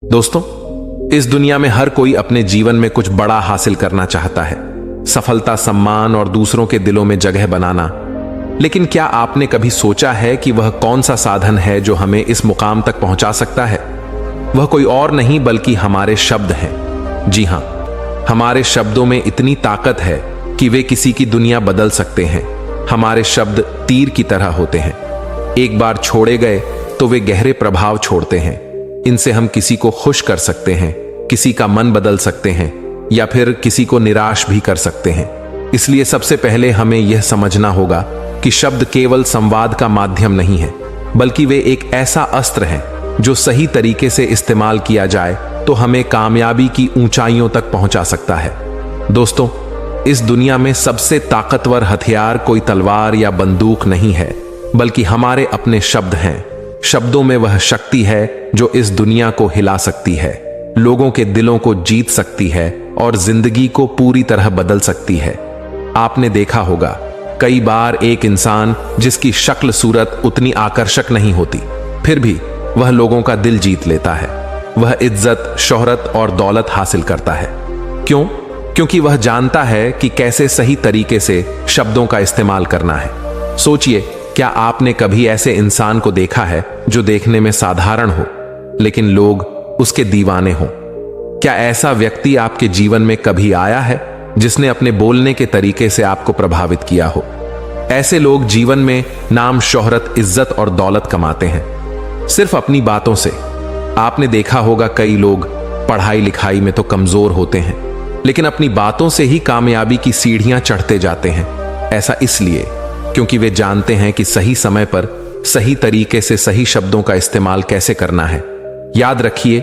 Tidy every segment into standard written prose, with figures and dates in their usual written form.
दोस्तों, इस दुनिया में हर कोई अपने जीवन में कुछ बड़ा हासिल करना चाहता है, सफलता, सम्मान और दूसरों के दिलों में जगह बनाना। लेकिन क्या आपने कभी सोचा है कि वह कौन सा साधन है जो हमें इस मुकाम तक पहुंचा सकता है? वह कोई और नहीं बल्कि हमारे शब्द हैं। जी हां, हमारे शब्दों में इतनी ताकत है कि वे किसी की दुनिया बदल सकते हैं। हमारे शब्द तीर की तरह होते हैं, एक बार छोड़े गए तो वे गहरे प्रभाव छोड़ते हैं। इनसे हम किसी को खुश कर सकते हैं, किसी का मन बदल सकते हैं या फिर किसी को निराश भी कर सकते हैं। इसलिए सबसे पहले हमें यह समझना होगा कि शब्द केवल संवाद का माध्यम नहीं है, बल्कि वे एक ऐसा अस्त्र है जो सही तरीके से इस्तेमाल किया जाए तो हमें कामयाबी की ऊंचाइयों तक पहुंचा सकता है। दोस्तों, इस दुनिया में सबसे ताकतवर हथियार कोई तलवार या बंदूक नहीं है, बल्कि हमारे अपने शब्द हैं। शब्दों में वह शक्ति है जो इस दुनिया को हिला सकती है, लोगों के दिलों को जीत सकती है और जिंदगी को पूरी तरह बदल सकती है। आपने देखा होगा, कई बार एक इंसान जिसकी शक्ल सूरत उतनी आकर्षक नहीं होती, फिर भी वह लोगों का दिल जीत लेता है। वह इज्जत, शोहरत और दौलत हासिल करता है। क्यों? क्योंकि वह जानता है कि कैसे सही तरीके से शब्दों का इस्तेमाल करना है। सोचिए, क्या आपने कभी ऐसे इंसान को देखा है जो देखने में साधारण हो लेकिन लोग उसके दीवाने हों? क्या ऐसा व्यक्ति आपके जीवन में कभी आया है जिसने अपने बोलने के तरीके से आपको प्रभावित किया हो? ऐसे लोग जीवन में नाम, शोहरत, इज्जत और दौलत कमाते हैं सिर्फ अपनी बातों से। आपने देखा होगा, कई लोग पढ़ाई लिखाई में तो कमजोर होते हैं लेकिन अपनी बातों से ही कामयाबी की सीढ़ियां चढ़ते जाते हैं। ऐसा इसलिए क्योंकि वे जानते हैं कि सही समय पर सही तरीके से सही शब्दों का इस्तेमाल कैसे करना है। याद रखिए,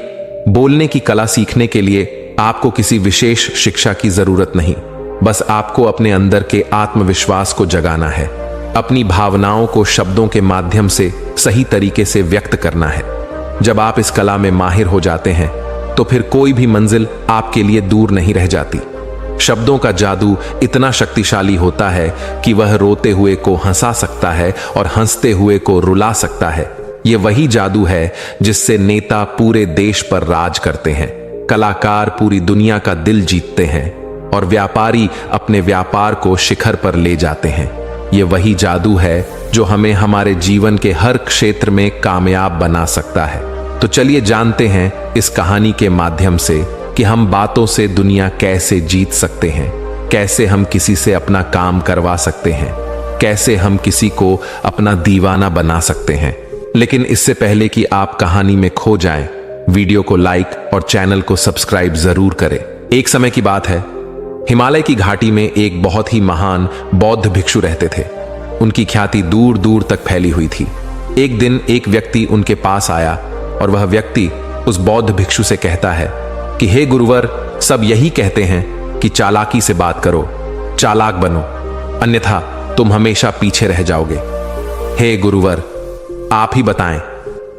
बोलने की कला सीखने के लिए आपको किसी विशेष शिक्षा की जरूरत नहीं, बस आपको अपने अंदर के आत्मविश्वास को जगाना है, अपनी भावनाओं को शब्दों के माध्यम से सही तरीके से व्यक्त करना है। जब आप इस कला में माहिर हो जाते हैं तो फिर कोई भी मंजिल आपके लिए दूर नहीं रह जाती। शब्दों का जादू इतना शक्तिशाली होता है कि वह रोते हुए को हंसा सकता है और हंसते हुए को रुला सकता है। यह वही जादू है जिससे नेता पूरे देश पर राज करते हैं, कलाकार पूरी दुनिया का दिल जीतते हैं और व्यापारी अपने व्यापार को शिखर पर ले जाते हैं। यह वही जादू है जो हमें हमारे जीवन के हर क्षेत्र में कामयाब बना सकता है। तो चलिए जानते हैं इस कहानी के माध्यम से कि हम बातों से दुनिया कैसे जीत सकते हैं, कैसे हम किसी से अपना काम करवा सकते हैं, कैसे हम किसी को अपना दीवाना बना सकते हैं। लेकिन इससे पहले कि आप कहानी में खो जाएं, वीडियो को लाइक और चैनल को सब्सक्राइब जरूर करें। एक समय की बात है, हिमालय की घाटी में एक बहुत ही महान बौद्ध भिक्षु रहते थे। उनकी ख्याति दूर दूर तक फैली हुई थी। एक दिन एक व्यक्ति उनके पास आया और वह व्यक्ति उस बौद्ध भिक्षु से कहता है कि हे गुरुवर, सब यही कहते हैं कि चालाकी से बात करो, चालाक बनो, अन्यथा तुम हमेशा पीछे रह जाओगे। हे गुरुवर, आप ही बताएं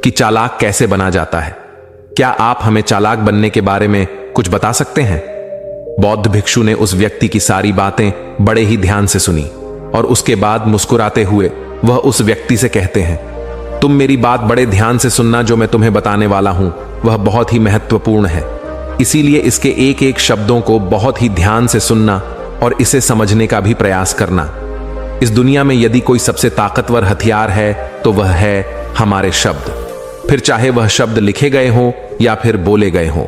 कि चालाक कैसे बना जाता है। क्या आप हमें चालाक बनने के बारे में कुछ बता सकते हैं? बौद्ध भिक्षु ने उस व्यक्ति की सारी बातें बड़े ही ध्यान से सुनी और उसके बाद मुस्कुराते हुए वह उस व्यक्ति से कहते हैं, तुम मेरी बात बड़े ध्यान से सुनना। जो मैं तुम्हें बताने वाला हूं वह बहुत ही महत्वपूर्ण है, इसीलिए इसके एक एक शब्दों को बहुत ही ध्यान से सुनना और इसे समझने का भी प्रयास करना। इस दुनिया में यदि कोई सबसे ताकतवर हथियार है तो वह है हमारे शब्द। फिर चाहे वह शब्द लिखे गए हों या फिर बोले गए हों,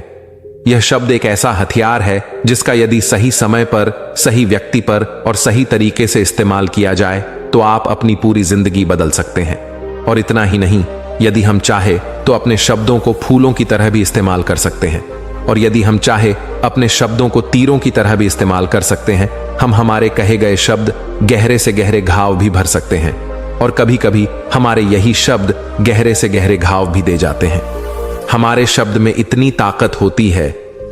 यह शब्द एक ऐसा हथियार है जिसका यदि सही समय पर, सही व्यक्ति पर और सही तरीके से इस्तेमाल किया जाए तो आप अपनी पूरी जिंदगी बदल सकते हैं। और इतना ही नहीं, यदि हम चाहे तो अपने शब्दों को फूलों की तरह भी इस्तेमाल कर सकते हैं और यदि हम चाहे अपने शब्दों को तीरों की तरह भी इस्तेमाल कर सकते हैं। हम हमारे कहे गए शब्द गहरे से गहरे घाव भी भर सकते हैं और कभी कभी हमारे यही शब्द गहरे से गहरे घाव भी दे जाते हैं। हमारे शब्द में इतनी ताकत होती है,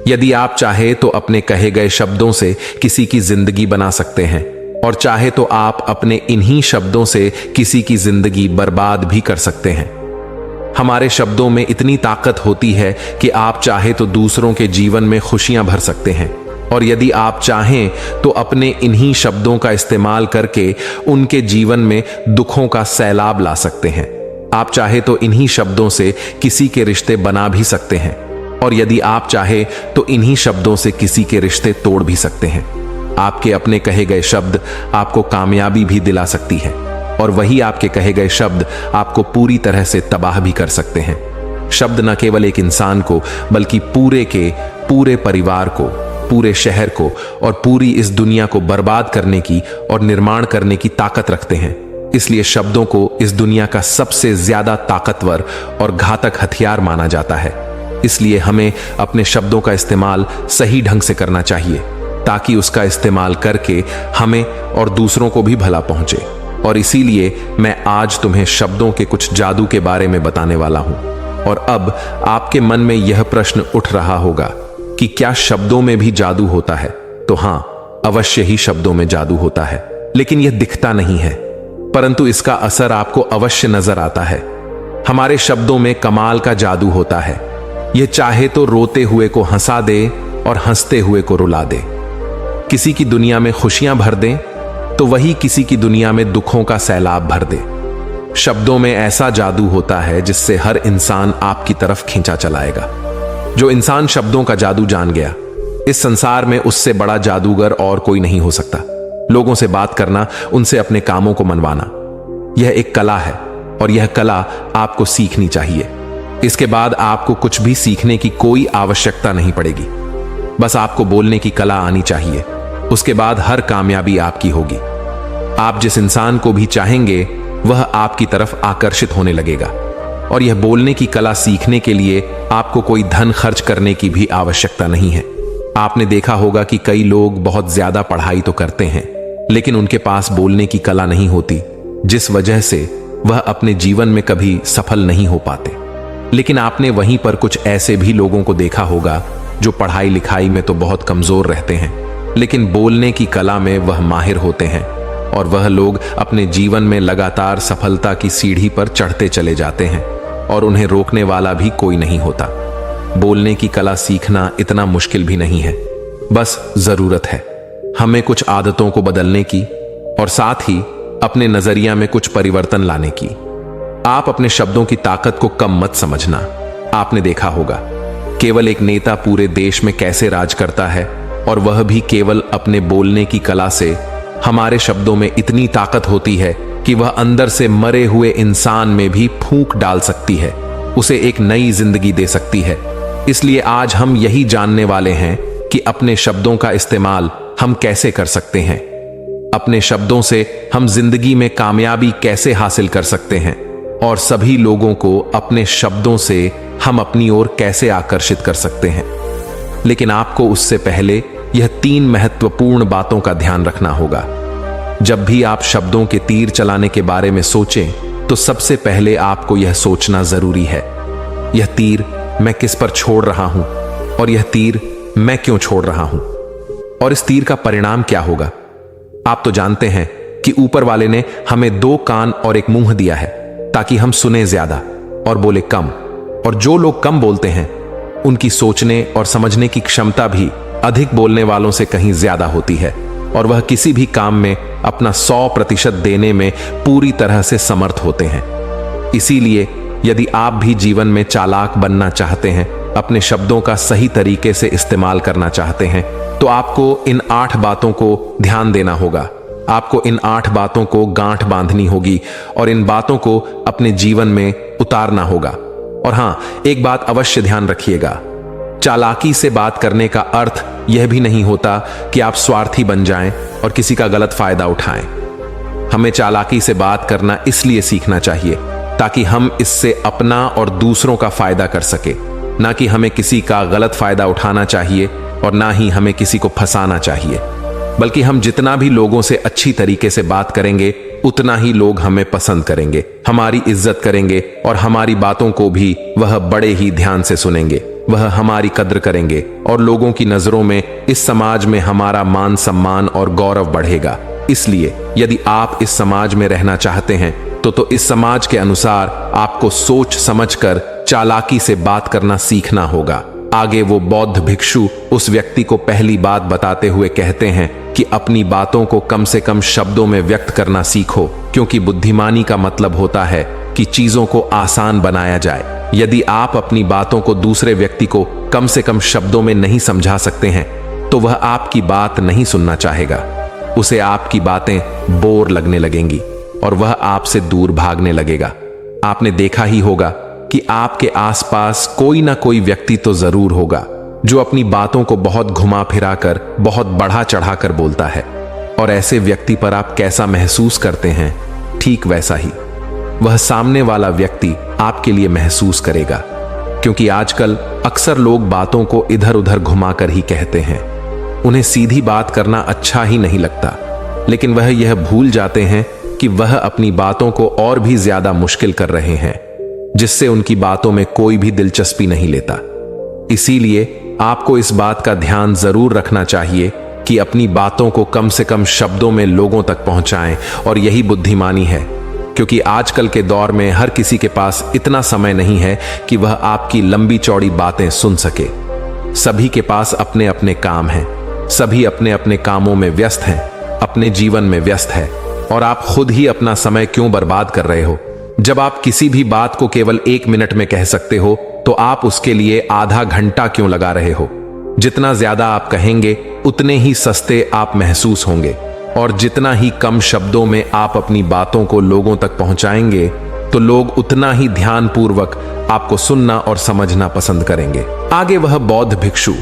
यदि आप चाहे तो अपने कहे गए शब्दों से किसी की जिंदगी बना सकते हैं और चाहे तो आप अपने इन्हीं शब्दों से किसी की जिंदगी बर्बाद भी कर सकते हैं। हमारे शब्दों में इतनी ताकत होती है कि आप चाहे तो दूसरों के जीवन में खुशियां भर सकते हैं और यदि आप चाहें तो अपने इन्हीं शब्दों का इस्तेमाल करके उनके जीवन में दुखों का सैलाब ला सकते हैं। आप चाहे तो इन्हीं शब्दों से किसी के रिश्ते बना भी सकते हैं और यदि आप चाहे तो इन्हीं शब्दों से किसी के रिश्ते तोड़ भी सकते हैं। आपके अपने कहे गए शब्द आपको कामयाबी भी दिला सकती है और वही आपके कहे गए शब्द आपको पूरी तरह से तबाह भी कर सकते हैं। शब्द न केवल एक इंसान को बल्कि पूरे परिवार को, पूरे शहर को और पूरी इस दुनिया को बर्बाद करने की और निर्माण करने की ताकत रखते हैं। इसलिए शब्दों को इस दुनिया का सबसे ज्यादा ताकतवर और घातक हथियार माना जाता है। इसलिए हमें अपने शब्दों का इस्तेमाल सही ढंग से करना चाहिए ताकि उसका इस्तेमाल करके हमें और दूसरों को भी भला पहुंचे। और इसीलिए मैं आज तुम्हें शब्दों के कुछ जादू के बारे में बताने वाला हूं। और अब आपके मन में यह प्रश्न उठ रहा होगा कि क्या शब्दों में भी जादू होता है? तो हां, अवश्य ही शब्दों में जादू होता है, लेकिन यह दिखता नहीं है, परंतु इसका असर आपको अवश्य नजर आता है। हमारे शब्दों में कमाल का जादू होता है। यह चाहे तो रोते हुए को हंसा दे और हंसते हुए को रुला दे। किसी की दुनिया में खुशियां भर दे तो वही किसी की दुनिया में दुखों का सैलाब भर दे। शब्दों में ऐसा जादू होता है जिससे हर इंसान आपकी तरफ खींचा चलाएगा। जो इंसान शब्दों का जादू जान गया, इस संसार में उससे बड़ा जादूगर और कोई नहीं हो सकता। लोगों से बात करना, उनसे अपने कामों को मनवाना, यह एक कला है और यह कला आपको सीखनी चाहिए। इसके बाद आपको कुछ भी सीखने की कोई आवश्यकता नहीं पड़ेगी। बस आपको बोलने की कला आनी चाहिए। उसके बाद हर कामयाबी आपकी होगी। आप जिस इंसान को भी चाहेंगे वह आपकी तरफ आकर्षित होने लगेगा। और यह बोलने की कला सीखने के लिए आपको कोई धन खर्च करने की भी आवश्यकता नहीं है। आपने देखा होगा कि कई लोग बहुत ज्यादा पढ़ाई तो करते हैं, लेकिन उनके पास बोलने की कला नहीं होती, जिस वजह से वह अपने जीवन में कभी सफल नहीं हो पाते। लेकिन आपने वहीं पर कुछ ऐसे भी लोगों को देखा होगा जो पढ़ाई लिखाई में तो बहुत कमजोर रहते हैं, लेकिन बोलने की कला में वह माहिर होते हैं और वह लोग अपने जीवन में लगातार सफलता की सीढ़ी पर चढ़ते चले जाते हैं और उन्हें रोकने वाला भी कोई नहीं होता। बोलने की कला सीखना इतना मुश्किल भी नहीं है, बस जरूरत है हमें कुछ आदतों को बदलने की और साथ ही अपने नजरिया में कुछ परिवर्तन लाने की। आप अपने शब्दों की ताकत को कम मत समझना। आपने देखा होगा केवल एक नेता पूरे देश में कैसे राज करता है, और वह भी केवल अपने बोलने की कला से। हमारे शब्दों में इतनी ताकत होती है कि वह अंदर से मरे हुए इंसान में भी फूंक डाल सकती है, उसे एक नई जिंदगी दे सकती है। इसलिए आज हम यही जानने वाले हैं कि अपने शब्दों का इस्तेमाल हम कैसे कर सकते हैं। अपने शब्दों से हम जिंदगी में कामयाबी कैसे हासिल कर सकते हैं और सभी लोगों को अपने शब्दों से हम अपनी ओर कैसे आकर्षित कर सकते हैं। लेकिन आपको उससे पहले यह 3 महत्वपूर्ण बातों का ध्यान रखना होगा। जब भी आप शब्दों के तीर चलाने के बारे में सोचें तो सबसे पहले आपको यह सोचना जरूरी है, यह तीर मैं किस पर छोड़ रहा हूं और यह तीर मैं क्यों छोड़ रहा हूं, और इस तीर का परिणाम क्या होगा। आप तो जानते हैं कि ऊपर वाले ने हमें 2 कान और एक मुंह दिया है ताकि हम सुने ज्यादा और बोले कम। और जो लोग कम बोलते हैं उनकी सोचने और समझने की क्षमता भी अधिक बोलने वालों से कहीं ज्यादा होती है, और वह किसी भी काम में अपना 100% देने में पूरी तरह से समर्थ होते हैं। इसीलिए यदि आप भी जीवन में चालाक बनना चाहते हैं, अपने शब्दों का सही तरीके से इस्तेमाल करना चाहते हैं, तो आपको इन 8 बातों को ध्यान देना होगा। आपको इन 8 बातों को गांठ बांधनी होगी और इन बातों को अपने जीवन में उतारना होगा। और हां, एक बात अवश्य ध्यान रखिएगा, चालाकी से बात करने का अर्थ यह भी नहीं होता कि आप स्वार्थी बन जाएं और किसी का गलत फायदा उठाएं। हमें चालाकी से बात करना इसलिए सीखना चाहिए ताकि हम इससे अपना और दूसरों का फायदा कर सके, ना कि हमें किसी का गलत फायदा उठाना चाहिए और ना ही हमें किसी को फंसाना चाहिए। बल्कि हम जितना भी लोगों से अच्छी तरीके से बात करेंगे उतना ही लोग हमें पसंद करेंगे, हमारी इज्जत करेंगे और हमारी बातों को भी वह बड़े ही ध्यान से सुनेंगे। वह हमारी कद्र करेंगे और लोगों की नजरों में इस समाज में हमारा मान सम्मान और गौरव बढ़ेगा। इसलिए यदि आप इस समाज में रहना चाहते हैं तो इस समाज के अनुसार आपको सोच समझकर चालाकी से बात करना सीखना होगा। आगे वो बौद्ध भिक्षु उस व्यक्ति को पहली बात बताते हुए कहते हैं कि अपनी बातों को कम से कम शब्दों में व्यक्त करना सीखो, क्योंकि बुद्धिमानी का मतलब होता है कि चीजों को आसान बनाया जाए। यदि आप अपनी बातों को दूसरे व्यक्ति को कम से कम शब्दों में नहीं समझा सकते हैं तो वह आपकी बात नहीं सुनना चाहेगा। उसे आपकी बातें बोर लगने लगेंगी और वह आपसे दूर भागने लगेगा। आपने देखा ही होगा कि आपके आसपास कोई ना कोई व्यक्ति तो जरूर होगा जो अपनी बातों को बहुत घुमा फिरा कर, बहुत बढ़ा चढ़ा कर बोलता है, और ऐसे व्यक्ति पर आप कैसा महसूस करते हैं, ठीक वैसा ही वह सामने वाला व्यक्ति आपके लिए महसूस करेगा। क्योंकि आजकल अक्सर लोग बातों को इधर उधर घुमाकर ही कहते हैं। उन्हें सीधी बात करना अच्छा ही नहीं लगता, लेकिन वह यह भूल जाते हैं कि वह अपनी बातों को और भी ज्यादा मुश्किल कर रहे हैं, जिससे उनकी बातों में कोई भी दिलचस्पी नहीं लेता। इसीलिए आपको इस बात का ध्यान जरूर रखना चाहिए कि अपनी बातों को कम से कम शब्दों में लोगों तक पहुंचाएं, और यही बुद्धिमानी है। क्योंकि आजकल के दौर में हर किसी के पास इतना समय नहीं है कि वह आपकी लंबी चौड़ी बातें सुन सके। सभी के पास अपने अपने काम हैं, सभी अपने अपने कामों में व्यस्त हैं, अपने जीवन में व्यस्त है, और आप खुद ही अपना समय क्यों बर्बाद कर रहे हो? जब आप किसी भी बात को केवल 1 मिनट में कह सकते हो तो आप उसके लिए आधा घंटा क्यों लगा रहे हो? जितना ज्यादा आप कहेंगे उतने ही सस्ते आप महसूस होंगे, और जितना ही कम शब्दों में आप अपनी बातों को लोगों तक पहुंचाएंगे तो लोग उतना ही ध्यानपूर्वक आपको सुनना और समझना पसंद करेंगे। आगे वह बौद्ध भिक्षु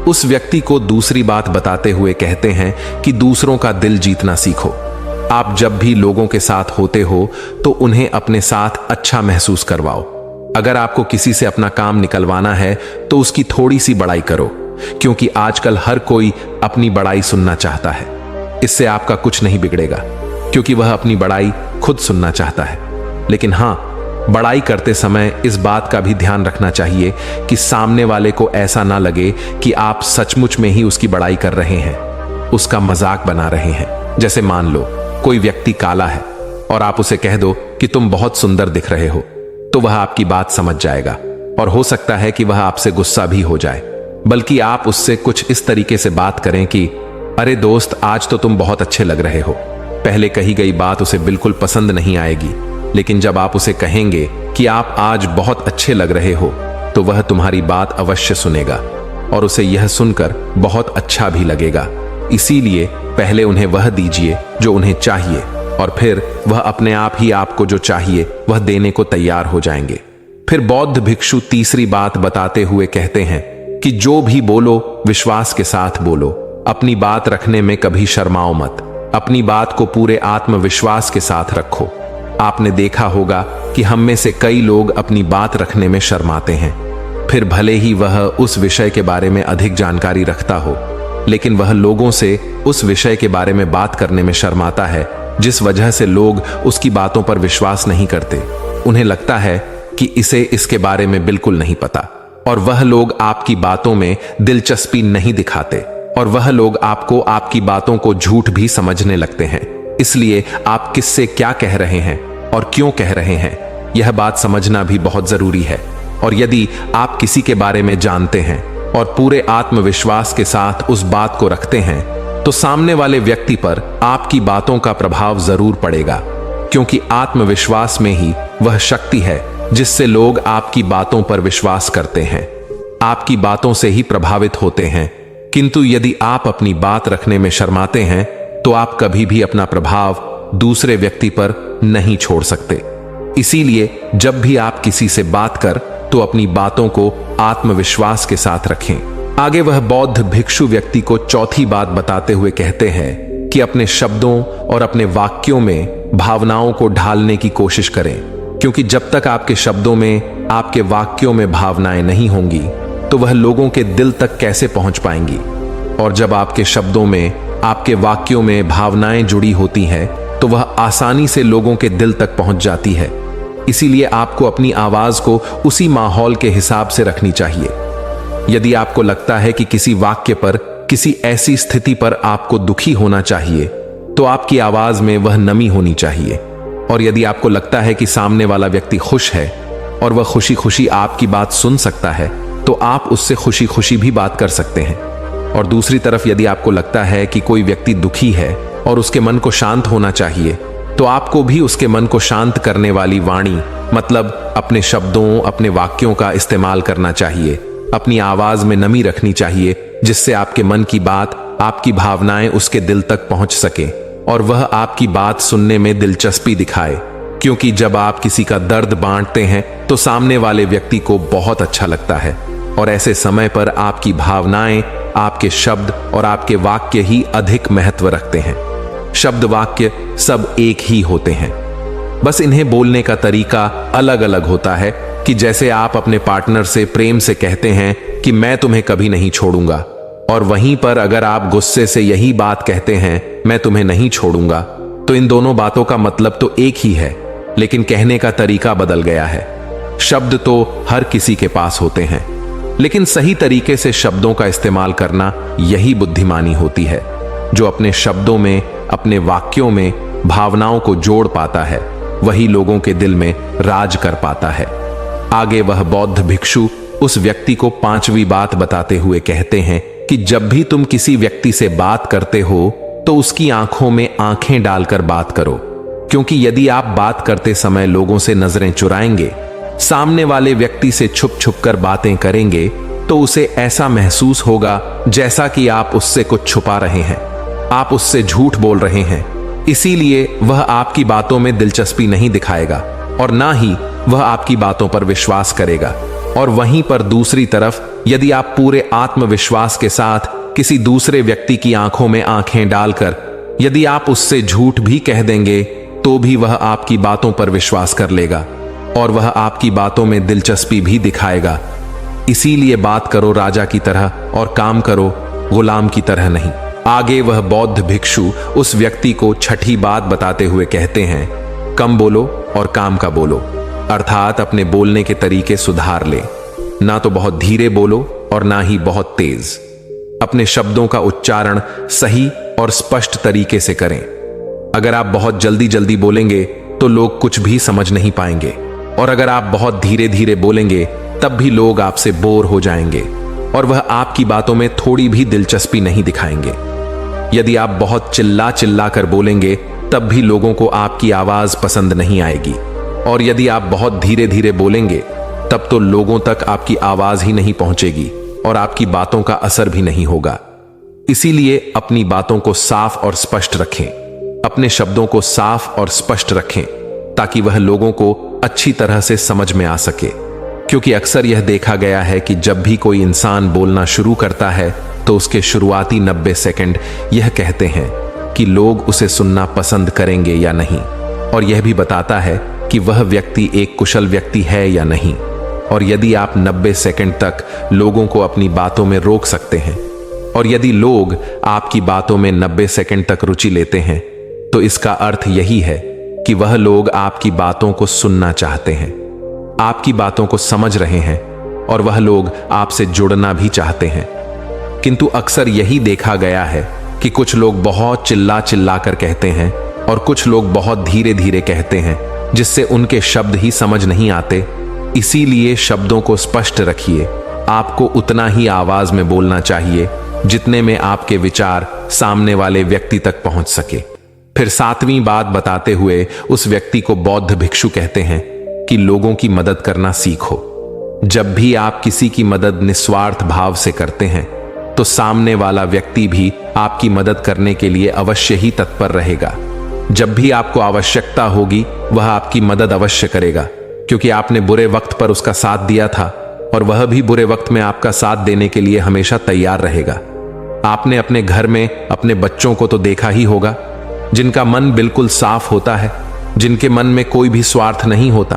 उस व्यक्ति को दूसरी बात बताते हुए कहते हैं कि दूसरों का दिल जीतना सीखो। आप जब भी लोगों के साथ होते हो तो उन्हें अपने साथ अच्छा महसूस करवाओ। अगर आपको किसी से अपना काम निकलवाना है तो उसकी थोड़ी सी बड़ाई करो, क्योंकि आजकल हर कोई अपनी बड़ाई सुनना चाहता है। इससे आपका कुछ नहीं बिगड़ेगा, क्योंकि वह अपनी बड़ाई खुद सुनना चाहता है। लेकिन हां, बड़ाई करते समय इस बात का भी ध्यान रखना चाहिए कि सामने वाले को ऐसा ना लगे कि आप सचमुच में ही उसकी बड़ाई कर रहे हैं, उसका मजाक बना रहे हैं। जैसे मान लो कोई व्यक्ति काला है और आप उसे कह दो कि तुम बहुत सुंदर दिख रहे हो, तो वह आपकी बात समझ जाएगा, और हो सकता है कि वह आपसे गुस्सा भी हो जाए। बल्कि आप उससे कुछ इस तरीके से बात करें कि अरे दोस्त, आज तो तुम बहुत अच्छे लग रहे हो। पहले कही गई बात उसे बिल्कुल पसंद नहीं आएगी, लेकिन जब आप उसे कहेंगे कि आप आज बहुत अच्छे लग रहे हो तो वह तुम्हारी बात अवश्य सुनेगा, और उसे यह सुनकर बहुत अच्छा भी लगेगा। इसीलिए पहले उन्हें वह दीजिए जो उन्हें चाहिए, और फिर वह अपने आप ही आपको जो चाहिए वह देने को तैयार हो जाएंगे। फिर बौद्ध भिक्षु तीसरी बात बताते हुए कहते हैं कि जो भी बोलो विश्वास के साथ बोलो। अपनी बात रखने में कभी शर्माओ मत। अपनी बात को पूरे आत्मविश्वास के साथ रखो। आपने देखा होगा कि हम में से कई लोग अपनी बात रखने में शर्माते हैं। फिर भले ही वह उस विषय के बारे में अधिक जानकारी रखता हो, लेकिन वह लोगों से उस विषय के बारे में बात करने में शर्माता है, जिस वजह से लोग उसकी बातों पर विश्वास नहीं करते। उन्हें लगता है कि इसे इसके बारे में बिल्कुल नहीं पता, और वह लोग आपकी बातों में दिलचस्पी नहीं दिखाते, और वह लोग आपको आपकी बातों को झूठ भी समझने लगते हैं। इसलिए आप किससे क्या कह रहे हैं और क्यों कह रहे हैं, यह बात समझना भी बहुत जरूरी है। और यदि आप किसी के बारे में जानते हैं और पूरे आत्मविश्वास के साथ उस बात को रखते हैं, तो सामने वाले व्यक्ति पर आपकी बातों का प्रभाव जरूर पड़ेगा, क्योंकि आत्मविश्वास में ही वह शक्ति है जिससे लोग आपकी बातों पर विश्वास करते हैं, आपकी बातों से ही प्रभावित होते हैं। किंतु यदि आप अपनी बात रखने में शर्माते हैं तो आप कभी भी अपना प्रभाव दूसरे व्यक्ति पर नहीं छोड़ सकते। इसीलिए जब भी आप किसी से बात कर तो अपनी बातों को आत्मविश्वास के साथ रखें। आगे वह बौद्ध भिक्षु व्यक्ति को चौथी बात बताते हुए कहते हैं कि अपने शब्दों और अपने वाक्यों में भावनाओं को ढालने की कोशिश करें, क्योंकि जब तक आपके शब्दों में, आपके वाक्यों में भावनाएं नहीं होंगी तो वह लोगों के दिल तक कैसे पहुंच पाएंगी। और जब आपके शब्दों में, आपके वाक्यों में भावनाएं जुड़ी होती हैं तो वह आसानी से लोगों के दिल तक पहुंच जाती है। इसीलिए आपको अपनी आवाज को उसी माहौल के हिसाब से रखनी चाहिए। यदि आपको लगता है कि किसी वाक्य पर, किसी ऐसी स्थिति पर आपको दुखी होना चाहिए, तो आपकी आवाज में वह नमी होनी चाहिए। और यदि आपको लगता है कि सामने वाला व्यक्ति खुश है और वह खुशी खुशी आपकी बात सुन सकता है, तो आप उससे खुशी खुशी भी बात कर सकते हैं। और दूसरी तरफ यदि आपको लगता है कि कोई व्यक्ति दुखी है और उसके मन को शांत होना चाहिए, तो आपको भी उसके मन को शांत करने वाली वाणी, मतलब अपने शब्दों, अपने वाक्यों का इस्तेमाल करना चाहिए। अपनी आवाज में नमी रखनी चाहिए, जिससे आपके मन की बात, आपकी भावनाएं उसके दिल तक पहुंच सके और वह आपकी बात सुनने में दिलचस्पी दिखाए। क्योंकि जब आप किसी का दर्द बांटते हैं तो सामने वाले व्यक्ति को बहुत अच्छा लगता है, और ऐसे समय पर आपकी भावनाएं, आपके शब्द और आपके वाक्य ही अधिक महत्व रखते हैं। शब्द वाक्य सब एक ही होते हैं, बस इन्हें बोलने का तरीका अलग अलग होता है। कि जैसे आप अपने पार्टनर से प्रेम से कहते हैं कि मैं तुम्हें कभी नहीं छोड़ूंगा, और वहीं पर अगर आप गुस्से से यही बात कहते हैं, मैं तुम्हें नहीं छोड़ूंगा, तो इन दोनों बातों का मतलब तो एक ही है, लेकिन कहने का तरीका बदल गया है। शब्द तो हर किसी के पास होते हैं, लेकिन सही तरीके से शब्दों का इस्तेमाल करना यही बुद्धिमानी होती है। जो अपने शब्दों में, अपने वाक्यों में भावनाओं को जोड़ पाता है, वही लोगों के दिल में राज कर पाता है। आगे वह बौद्ध भिक्षु उस व्यक्ति को 5वीं बात बताते हुए कहते हैं कि जब भी तुम किसी व्यक्ति से बात करते हो तो उसकी आंखों में आंखें डालकर बात करो, क्योंकि यदि आप बात करते समय लोगों से नजरें चुराएंगे, सामने वाले व्यक्ति से छुप छुप कर बातें करेंगे, तो उसे ऐसा महसूस होगा जैसा कि आप उससे कुछ छुपा रहे हैं, आप उससे झूठ बोल रहे हैं। इसीलिए वह आपकी बातों में दिलचस्पी नहीं दिखाएगा और ना ही वह आपकी बातों पर विश्वास करेगा। और वहीं पर दूसरी तरफ यदि आप पूरे आत्मविश्वास के साथ किसी दूसरे व्यक्ति की आंखों में आंखें डालकर यदि आप उससे झूठ भी कह देंगे, तो भी वह आपकी बातों पर विश्वास कर लेगा और वह आपकी बातों में दिलचस्पी भी दिखाएगा। इसीलिए बात करो राजा की तरह और काम करो गुलाम की तरह नहीं। आगे वह बौद्ध भिक्षु उस व्यक्ति को 6ठी बात बताते हुए कहते हैं, कम बोलो और काम का बोलो, अर्थात अपने बोलने के तरीके सुधार ले। ना तो बहुत धीरे बोलो और ना ही बहुत तेज। अपने शब्दों का उच्चारण सही और स्पष्ट तरीके से करें। अगर आप बहुत जल्दी जल्दी बोलेंगे तो लोग कुछ भी समझ नहीं पाएंगे, और अगर आप बहुत धीरे धीरे बोलेंगे तब भी लोग आपसे बोर हो जाएंगे और वह आपकी बातों में थोड़ी भी दिलचस्पी नहीं दिखाएंगे। यदि आप बहुत चिल्ला चिल्ला कर बोलेंगे तब भी लोगों को आपकी आवाज पसंद नहीं आएगी, और यदि आप बहुत धीरे धीरे बोलेंगे तब तो लोगों तक आपकी आवाज ही नहीं पहुंचेगी और आपकी बातों का असर भी नहीं होगा। इसीलिए अपनी बातों को साफ और स्पष्ट रखें, अपने शब्दों को साफ और स्पष्ट रखें, ताकि वह लोगों को अच्छी तरह से समझ में आ सके। क्योंकि अक्सर यह देखा गया है कि जब भी कोई इंसान बोलना शुरू करता है तो उसके शुरुआती 90 सेकंड यह कहते हैं कि लोग उसे सुनना पसंद करेंगे या नहीं, और यह भी बताता है कि वह व्यक्ति एक कुशल व्यक्ति है या नहीं। और यदि आप 90 सेकंड तक लोगों को अपनी बातों में रोक सकते हैं, और यदि लोग आपकी बातों में 90 सेकंड तक रुचि लेते हैं, तो इसका अर्थ यही है कि वह लोग आपकी बातों को सुनना चाहते हैं, आपकी बातों को समझ रहे हैं, और वह लोग आपसे जुड़ना भी चाहते हैं। किंतु अक्सर यही देखा गया है कि कुछ लोग बहुत चिल्ला चिल्ला कर कहते हैं और कुछ लोग बहुत धीरे धीरे कहते हैं, जिससे उनके शब्द ही समझ नहीं आते। इसीलिए शब्दों को स्पष्ट रखिए। आपको उतना ही आवाज में बोलना चाहिए जितने में आपके विचार सामने वाले व्यक्ति तक पहुंच सके। फिर 7वीं बात बताते हुए उस व्यक्ति को बौद्ध भिक्षु कहते हैं कि लोगों की मदद करना सीखो। जब भी आप किसी की मदद निस्वार्थ भाव से करते हैं तो सामने वाला व्यक्ति भी आपकी मदद करने के लिए अवश्य ही तत्पर रहेगा। जब भी आपको आवश्यकता होगी वह आपकी मदद अवश्य करेगा, क्योंकि आपने बुरे वक्त पर उसका साथ दिया था और वह भी बुरे वक्त में आपका साथ देने के लिए हमेशा तैयार रहेगा। आपने अपने घर में अपने बच्चों को तो देखा ही होगा, जिनका मन बिल्कुल साफ होता है, जिनके मन में कोई भी स्वार्थ नहीं होता,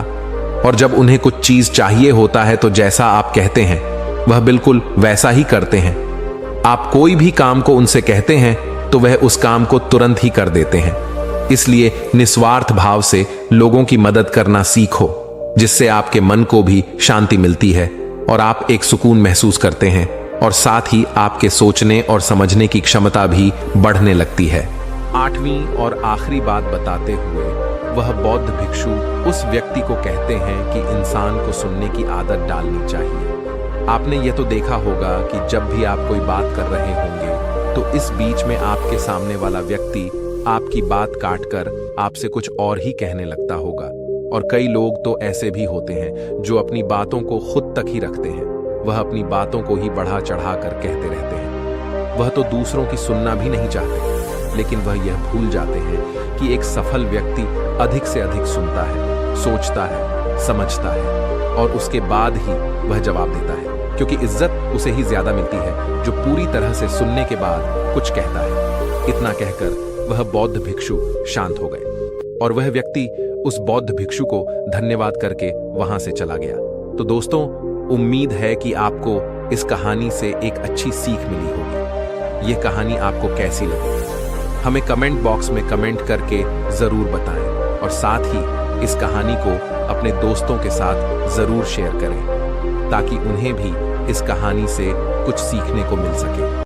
और जब उन्हें कुछ चीज चाहिए होता है तो जैसा आप कहते हैं वह बिल्कुल वैसा ही करते हैं। आप कोई भी काम को उनसे कहते हैं तो वह उस काम को तुरंत ही कर देते हैं। इसलिए निस्वार्थ भाव से लोगों की मदद करना सीखो, जिससे आपके मन को भी शांति मिलती है और आप एक सुकून महसूस करते हैं, और साथ ही आपके सोचने और समझने की क्षमता भी बढ़ने लगती है। 8वीं और आखिरी बात बताते हुए वह बौद्ध भिक्षु उस व्यक्ति को कहते हैं कि इंसान को सुनने की आदत डालनी चाहिए। आपने यह तो देखा होगा कि जब भी आप कोई बात कर रहे होंगे तो इस बीच में आपके सामने वाला व्यक्ति आपकी बात काटकर आपसे कुछ और ही कहने लगता होगा। और कई लोग तो ऐसे भी होते हैं जो अपनी बातों को खुद तक ही रखते हैं। वह अपनी बातों को ही बढ़ा चढ़ा कर कहते रहते हैं। वह तो दूसरों की सुनना भी नहीं चाहते, लेकिन वह यह भूल जाते हैं कि एक सफल व्यक्ति अधिक से अधिक सुनता है, सोचता है, समझता है और उसके बाद ही वह जवाब देता है, क्योंकि इज्जत उसे ही ज्यादा मिलती है जो पूरी तरह से सुनने के बाद कुछ कहता है। इतना कहकर वह बौद्ध भिक्षु शांत हो गए और वह व्यक्ति उस बौद्ध भिक्षु को धन्यवाद करके वहां से चला गया। तो दोस्तों, उम्मीद है कि आपको इस कहानी से एक अच्छी सीख मिली होगी। यह कहानी आपको कैसी लगी हमें कमेंट बॉक्स में कमेंट करके जरूर बताएं और साथ ही इस कहानी को अपने दोस्तों के साथ जरूर शेयर करें ताकि उन्हें भी इस कहानी से कुछ सीखने को मिल सके।